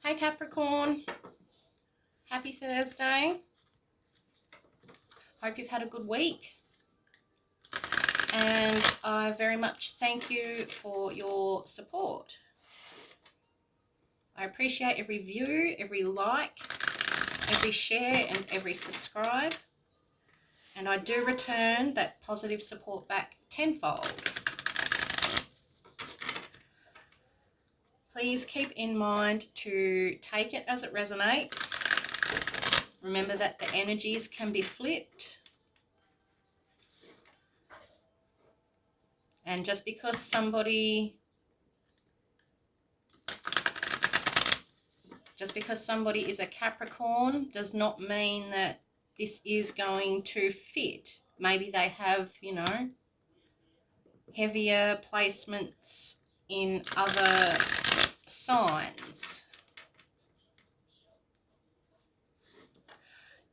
Hey Capricorn, happy Thursday. Hope you've had a good week. And I very much thank you for your support. I appreciate every view, every like, every share and every subscribe. And I do return that positive support back tenfold. Please keep in mind to take it as it resonates. Remember that the energies can be flipped. And just because somebody is a Capricorn does not mean that this is going to fit. Maybe they have, heavier placements in other signs.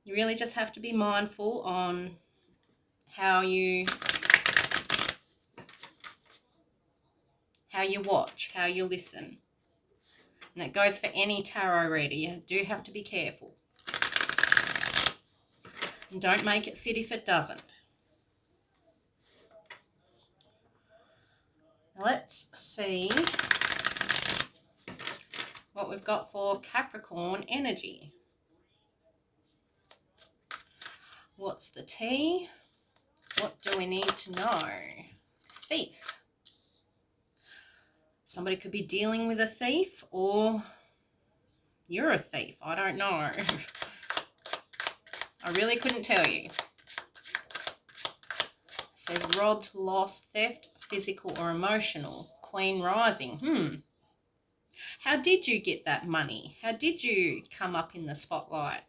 You really just have to be mindful on how you watch, how you listen. And that goes for any tarot reader. You do have to be careful. And don't make it fit if it doesn't. Now let's see what we've got for Capricorn energy. What's the tea? What do we need to know? Thief. Somebody could be dealing with a thief, or you're a thief. I don't know. I really couldn't tell you. It says robbed, lost, theft, physical or emotional. Queen rising. How did you get that money? How did you come up in the spotlight?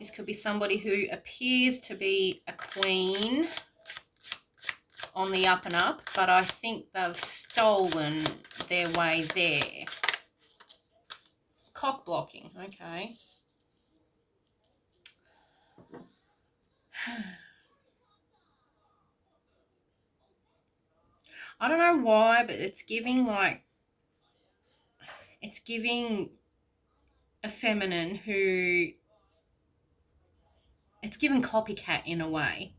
This could be somebody who appears to be a queen on the up and up, but I think they've stolen their way there. Cock blocking, okay. I don't know why, but it's giving a feminine who, it's giving copycat in a way.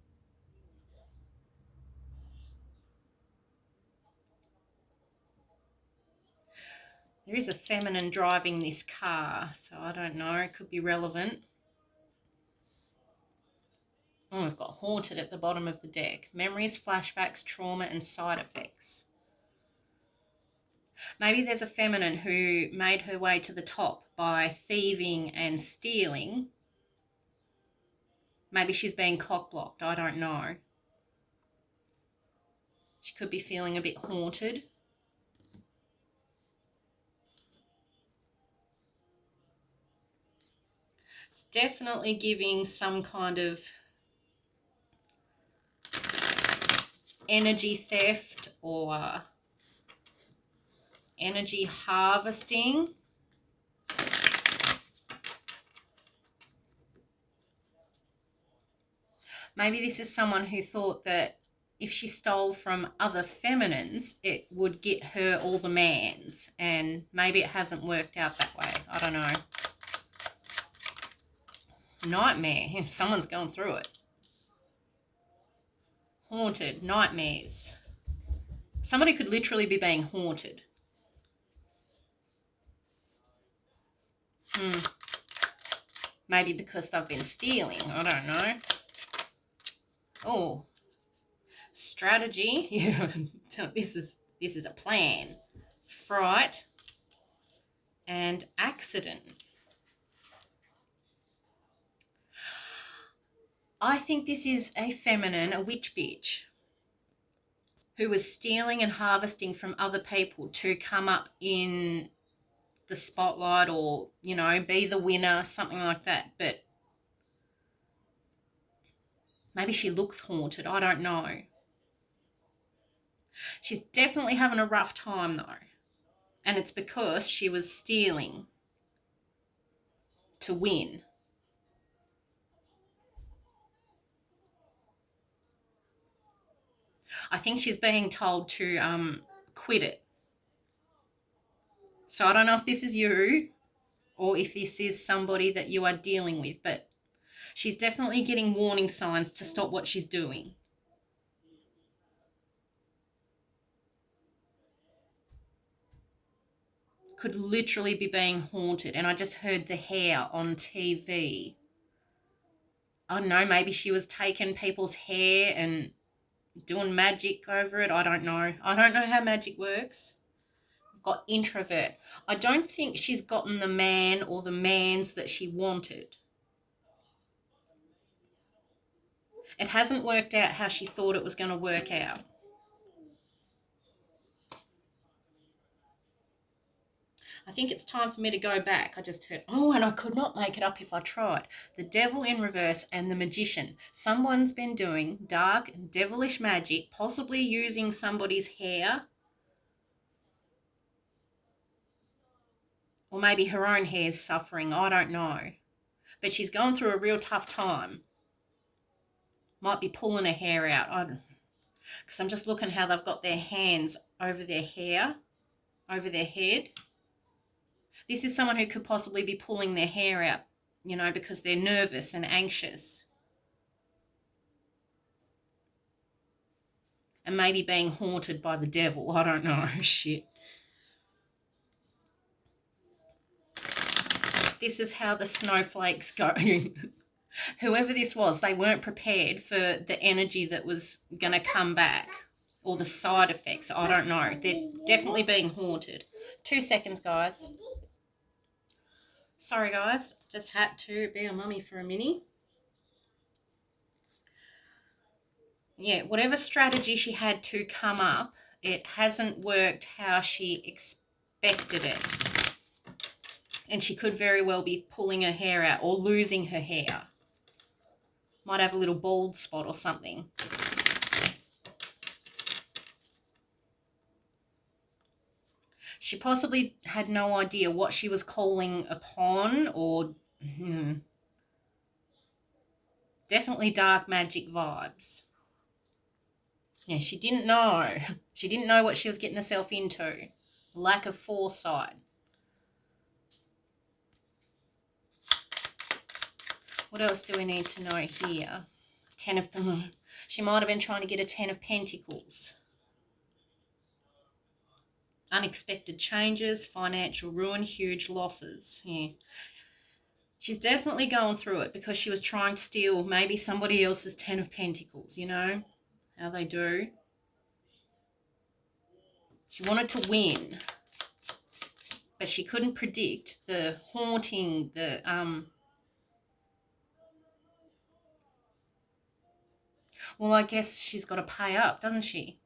There is a feminine driving this car, so I don't know, it could be relevant. Oh, we've got haunted at the bottom of the deck. Memories, flashbacks, trauma and side effects. Maybe there's a feminine who made her way to the top by thieving and stealing. Maybe she's being cock-blocked, I don't know. She could be feeling a bit haunted. It's definitely giving some kind of energy theft or energy harvesting. Maybe this is someone who thought that if she stole from other feminines, it would get her all the mans, and maybe it hasn't worked out that way. I don't know. Nightmare. Someone's going through it. Haunted. Nightmares. Somebody could literally be being haunted. Maybe because they've been stealing. I don't know. Oh. Strategy. Yeah. This is a plan. Fright. And accident. I think this is a feminine, a witch bitch, who was stealing and harvesting from other people to come up in the spotlight or, be the winner, something like that. But maybe she looks haunted. I don't know. She's definitely having a rough time, though. And it's because she was stealing to win. I think she's being told to quit it. So I don't know if this is you or if this is somebody that you are dealing with, but she's definitely getting warning signs to stop what she's doing. Could literally be being haunted. And I just heard the hair on TV. I don't know, maybe she was taking people's hair and doing magic over it. I don't know. I don't know how magic works. I've got introvert. I don't think she's gotten the man or the mans that she wanted. It hasn't worked out how she thought it was going to work out. I think it's time for me to go back. I just heard, oh, and I could not make it up if I tried. The devil in reverse and the magician. Someone's been doing dark, devilish magic, possibly using somebody's hair. Or maybe her own hair's suffering. I don't know. But she's going through a real tough time. Might be pulling her hair out. I don't know. Because I'm just looking how they've got their hands over their hair, over their head. This is someone who could possibly be pulling their hair out, you know, because they're nervous and anxious. And maybe being haunted by the devil. I don't know. Shit. This is how the snowflakes go. Whoever this was, they weren't prepared for the energy that was going to come back. Or the side effects. I don't know. They're definitely being haunted. 2 seconds, guys. Sorry, guys. Just had to be a mummy for a minute. Yeah, whatever strategy she had to come up, it hasn't worked how she expected it. And she could very well be pulling her hair out or losing her hair. Might have a little bald spot or something. She possibly had no idea what she was calling upon or... Definitely dark magic vibes. Yeah, she didn't know. She didn't know what she was getting herself into. Lack of foresight. What else do we need to know here? She might have been trying to get a 10 of Pentacles. Unexpected changes, financial ruin, huge losses. Yeah. She's definitely going through it because she was trying to steal maybe somebody else's 10 of Pentacles, you know? How they do. She wanted to win. But she couldn't predict the haunting, Well, I guess she's got to pay up, doesn't she?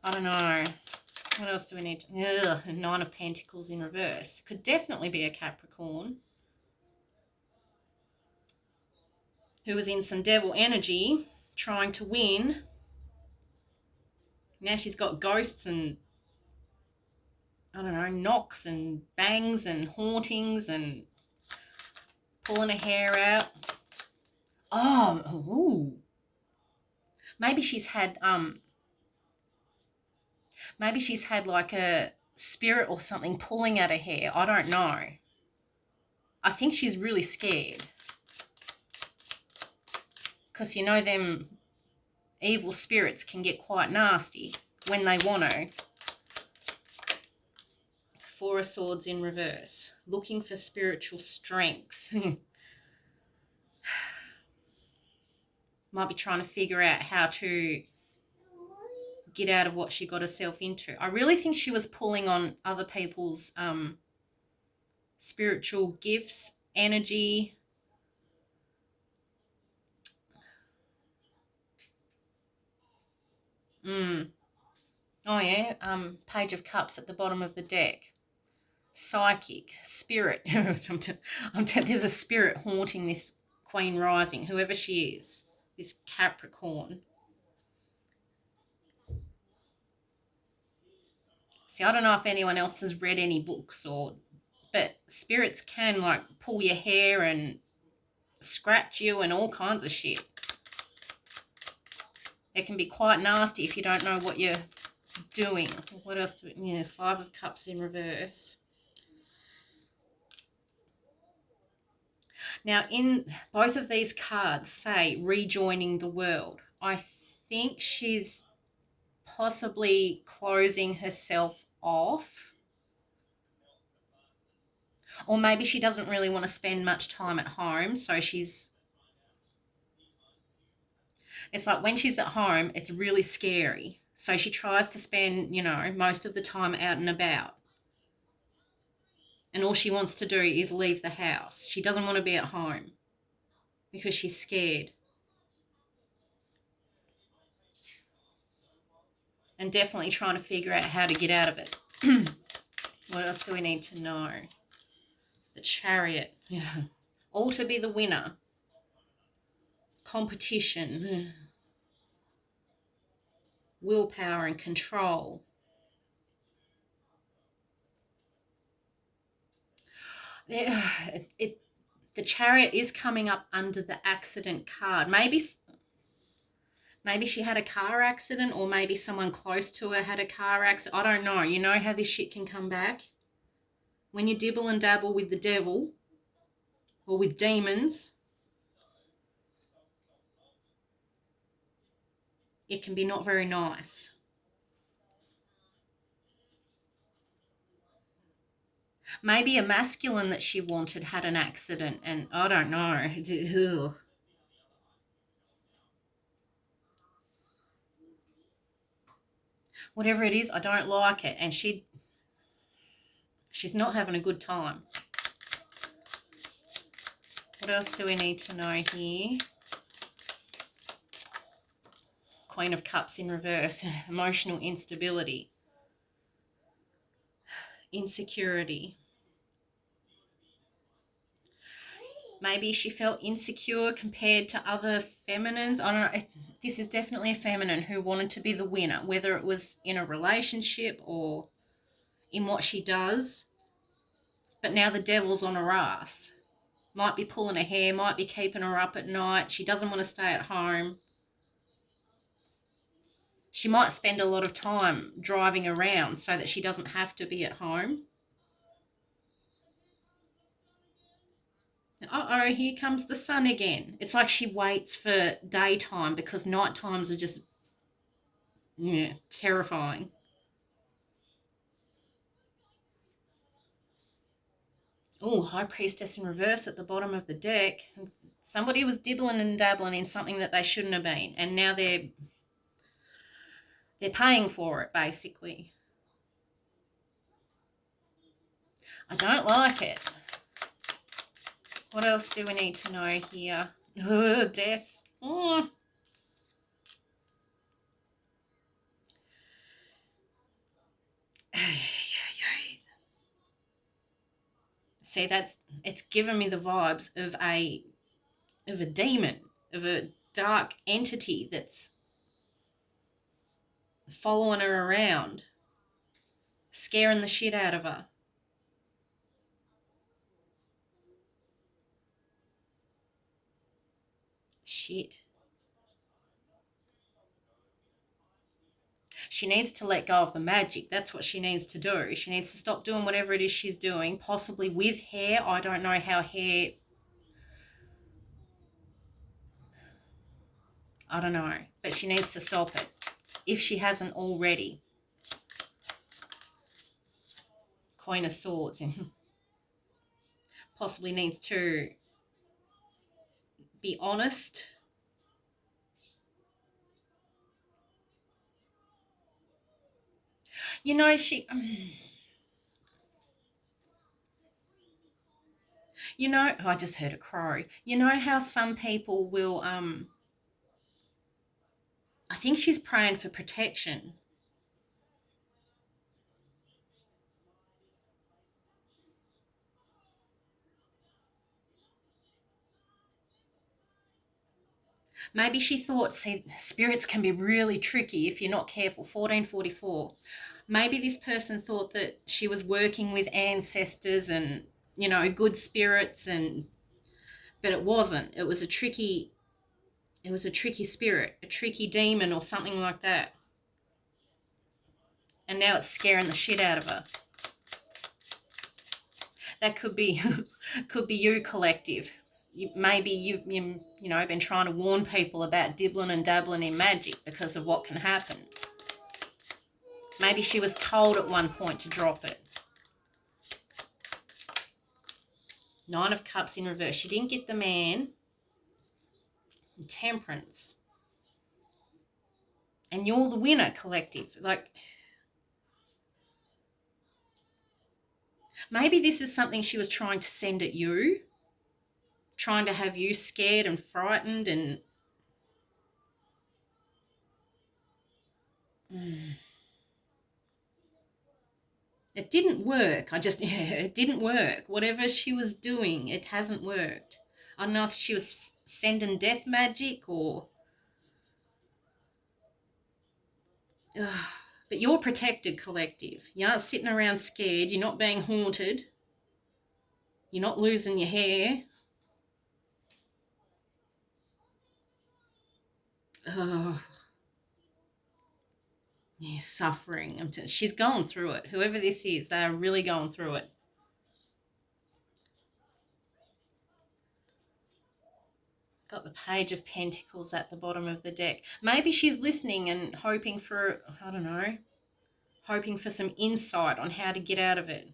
I don't know. What else do we need? Ugh, 9 of Pentacles in reverse. Could definitely be a Capricorn who was in some devil energy trying to win. Now she's got ghosts and, I don't know, knocks and bangs and hauntings and pulling her hair out. Oh, ooh. Maybe she's had like a spirit or something pulling at her hair. I don't know. I think she's really scared. Because, you know, them evil spirits can get quite nasty when they want to. 4 of Swords in reverse. Looking for spiritual strength. Might be trying to figure out how to get out of what she got herself into. I really think she was pulling on other people's spiritual gifts, energy. Oh yeah, Page of Cups at the bottom of the deck. Psychic, spirit. There's a spirit haunting this Queen Rising, whoever she is, this Capricorn. See, I don't know if anyone else has read any books but spirits can like pull your hair and scratch you and all kinds of shit. It can be quite nasty if you don't know what you're doing? What else do we, yeah, Five of Cups in reverse. Now, in both of these cards say rejoining the world. I think she's possibly closing herself off. Or maybe she doesn't really want to spend much time at home, so it's like when she's at home, it's really scary. So she tries to spend, most of the time out and about. And all she wants to do is leave the house. She doesn't want to be at home because she's scared. And definitely trying to figure out how to get out of it. What else do we need to know? The Chariot. Yeah. All to be the winner. Competition. Willpower and control. The Chariot is coming up under the accident card. Maybe she had a car accident, or maybe someone close to her had a car accident. I don't know. You know how this shit can come back? When you dibble and dabble with the devil or with demons, it can be not very nice. Maybe a masculine that she wanted had an accident, and I don't know. Ugh. Whatever it is, I don't like it, and she's not having a good time. What else do we need to know here? Queen of Cups in reverse. Emotional instability. Insecurity. Maybe she felt insecure compared to other feminines. I don't know. This is definitely a feminine who wanted to be the winner, whether it was in a relationship or in what she does. But now the devil's on her ass. Might be pulling her hair, might be keeping her up at night. She doesn't want to stay at home. She might spend a lot of time driving around so that she doesn't have to be at home. Uh-oh, here comes the sun again. It's like she waits for daytime because night times are just, terrifying. Oh, High Priestess in reverse at the bottom of the deck. Somebody was dibbling and dabbling in something that they shouldn't have been, and now they're paying for it, basically. I don't like it. What else do we need to know here? Death. Oh. See, it's given me the vibes of a demon, of a dark entity that's following her around, scaring the shit out of her. Shit. She needs to let go of the magic. That's what she needs to do. She needs to stop doing whatever it is she's doing, possibly with hair. I don't know how hair... I don't know. But she needs to stop it, if she hasn't already. Queen of Swords. Possibly needs to be honest. She... I just heard a crow. You know how some people will... I think she's praying for protection. Maybe she thought, see, spirits can be really tricky if you're not careful. 1444. Maybe this person thought that she was working with ancestors and, good spirits, but it wasn't. It was a tricky spirit, a tricky demon or something like that. And now it's scaring the shit out of her. That could be could be you, collective. Maybe you know, been trying to warn people about dibbling and dabbling in magic because of what can happen. Maybe she was told at one point to drop it. Nine of Cups in reverse. She didn't get the man. Temperance. And you're the winner, collective. Like, maybe this is something she was trying to send at you. Trying to have you scared and frightened and... It didn't work. It didn't work. Whatever she was doing, it hasn't worked. I don't know if she was sending death magic or... But you're protected, collective. You aren't sitting around scared. You're not being haunted. You're not losing your hair. Yeah, suffering. She's going through it. Whoever this is, they are really going through it. Got the Page of Pentacles at the bottom of the deck. Maybe she's listening and hoping for, I don't know, hoping for some insight on how to get out of it.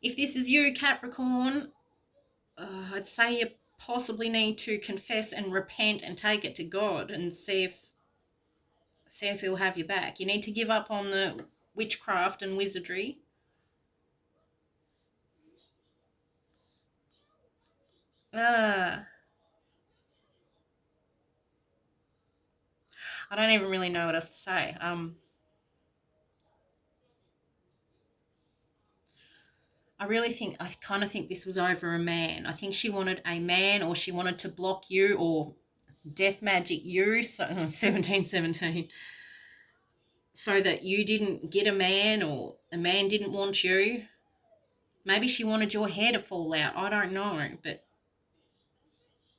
If this is you, Capricorn, I'd say you possibly need to confess and repent and take it to God and see if he'll have you back. You need to give up on the witchcraft and wizardry. I don't even really know what else to say. I kind of think this was over a man. I think she wanted a man, or she wanted to block you or death magic you, so 1717, so that you didn't get a man or a man didn't want you. Maybe she wanted your hair to fall out. I don't know, but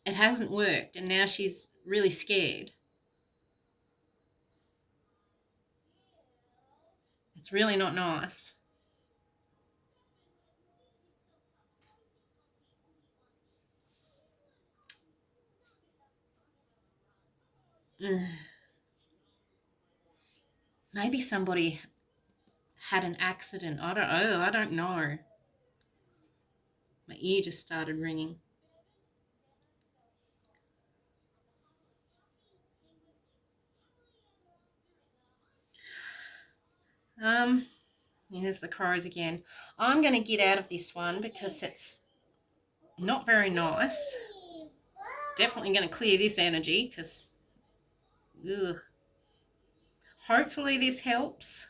it hasn't worked, and now she's really scared. It's really not nice. Maybe somebody had an accident. I don't know. My ear just started ringing. Here's the crows again. I'm going to get out of this one because it's not very nice. Definitely going to clear this energy because... Hopefully this helps.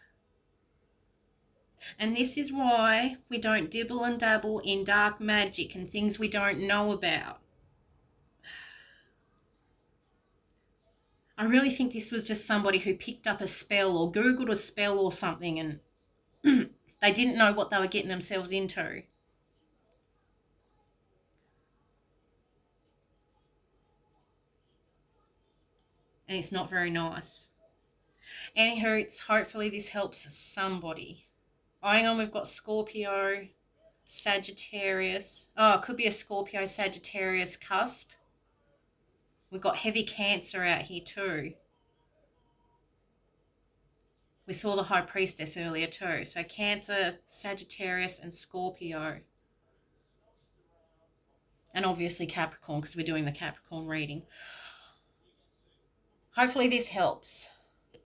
And this is why we don't dibble and dabble in dark magic and things we don't know about. I really think this was just somebody who picked up a spell or Googled a spell or something, and they didn't know what they were getting themselves into. And it's not very nice. Anywho, hopefully this helps somebody. Hang on, we've got Scorpio, Sagittarius. Oh, it could be a Scorpio, Sagittarius cusp. We've got heavy Cancer out here too. We saw the High Priestess earlier too. So Cancer, Sagittarius and Scorpio. And obviously Capricorn, because we're doing the Capricorn reading. Hopefully this helps.